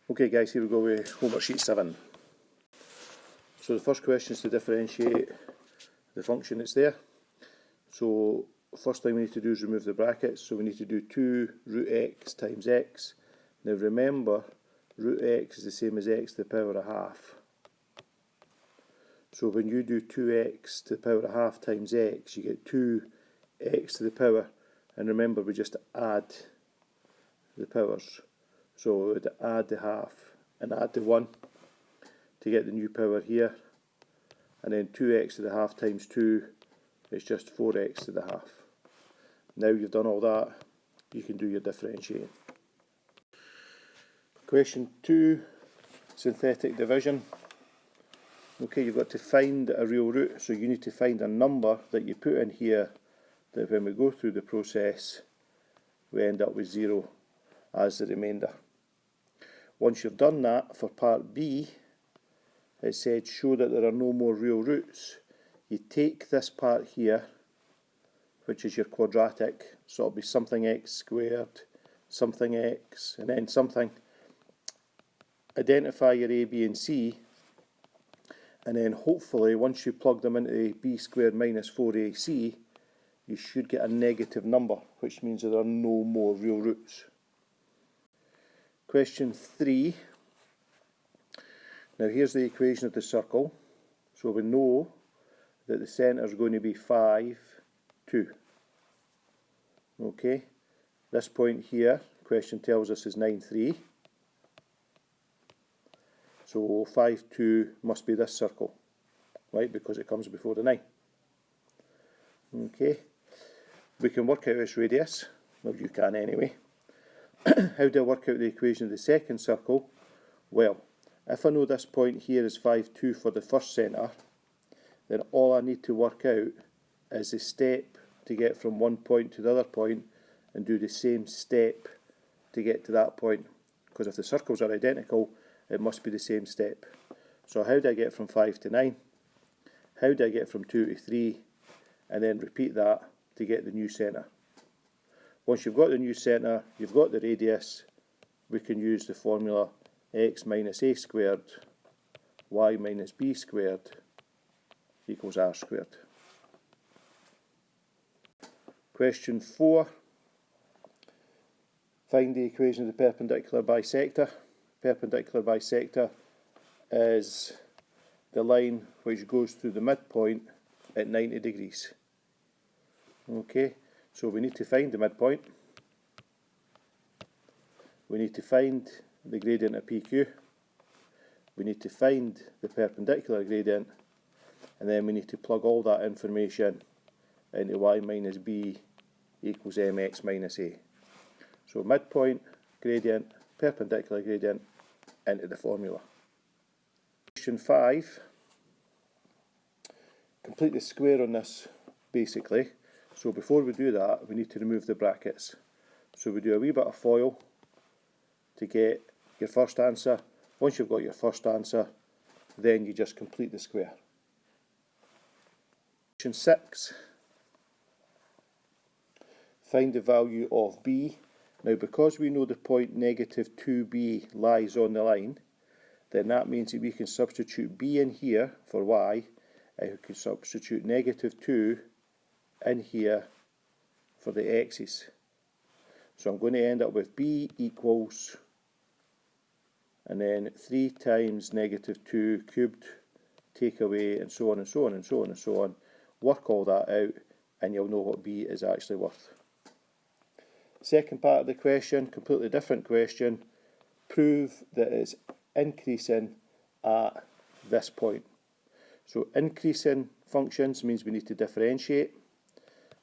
Okay guys, here we go with homework sheet 7. So the first question is to differentiate the function that's there. So first thing we need to do is remove the brackets. So we need to do 2 root x times x. Now remember, root x is the same as x to the power of half. So when you do 2x to the power of half times x, you get 2x to the power. And remember, we just add the powers. So we would add the half and add the 1 to get the new power here. And then 2x to the half times 2 is just 4x to the half. Now you've done all that, you can do your differentiating. Question 2, synthetic division. Okay, you've got to find a real root, so you need to find a number that you put in here that when we go through the process we end up with 0 as the remainder. Once you've done that, for part B, it said show that there are no more real roots. You take this part here, which is your quadratic, so it'll be something x squared, something x, and then something. Identify your a, b and c, and then hopefully once you plug them into b squared minus 4ac, you should get a negative number, which means there are no more real roots. Question 3. Now here's the equation of the circle. So we know that the centre is going to be 5, 2. Okay, this point here, question tells us is 9, 3. So 5, 2 must be this circle, right, because it comes before the 9. Okay, we can work out its radius. Well, you can anyway. How do I work out the equation of the second circle? Well, if I know this point here is 5, 2 for the first centre, then all I need to work out is the step to get from one point to the other point and do the same step to get to that point. Because if the circles are identical, it must be the same step. So how do I get from 5 to 9? How do I get from 2 to 3? And then repeat that to get the new centre. Once you've got the new centre, you've got the radius, we can use the formula x minus a squared, y minus b squared equals r squared. Question 4. Find the equation of the perpendicular bisector. Perpendicular bisector is the line which goes through the midpoint at 90 degrees. Okay, so we need to find the midpoint. We need to find the gradient of PQ. We need to find the perpendicular gradient, and then we need to plug all that information into y minus b equals mx minus a. So midpoint, gradient, perpendicular gradient into the formula. Question 5. Complete the square on this basically. So before we do that, we need to remove the brackets. So we do a wee bit of FOIL to get your first answer. Once you've got your first answer, then you just complete the square. Question 6. Find the value of b. Now because we know the point negative 2b lies on the line, then that means that we can substitute b in here for y, and we can substitute negative 2 in here for the x's. So I'm going to end up with b equals, and then 3 times negative 2 cubed, take away, and so on and so on and so on and so on. Work all that out and you'll know what b is actually worth. Second part of the question, completely different question. Prove that it's increasing at this point. So increasing functions means we need to differentiate.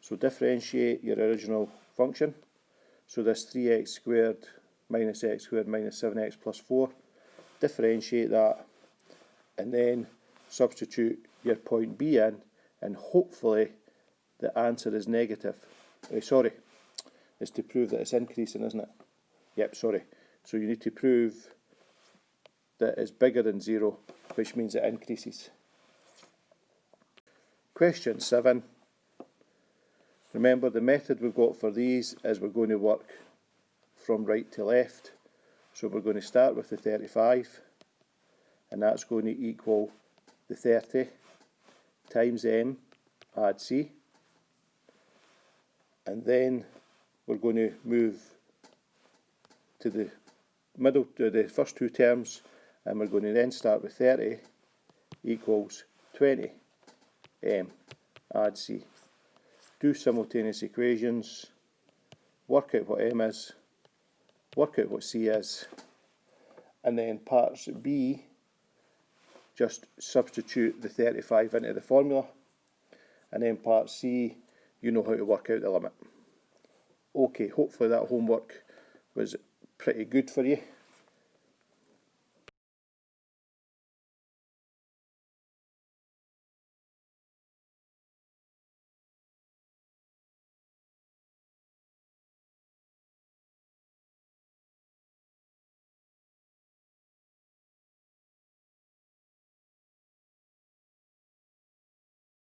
So differentiate your original function. So this 3x squared minus x squared minus 7x plus 4. Differentiate that and then substitute your point b in, and hopefully the answer is negative. Sorry, it's to prove that it's increasing, isn't it? Yep, sorry. So you need to prove that it's bigger than 0, which means it increases. Question 7. Remember, the method we've got for these is we're going to work from right to left. So we're going to start with the 35, and that's going to equal the 30 times m, add c, and then we're going to move to the middle, to the first two terms, and we're going to then start with 30 equals 20 m, add c. Do simultaneous equations, work out what m is, work out what c is, and then parts B, just substitute the 35 into the formula, and then part C, you know how to work out the limit. Okay, hopefully that homework was pretty good for you.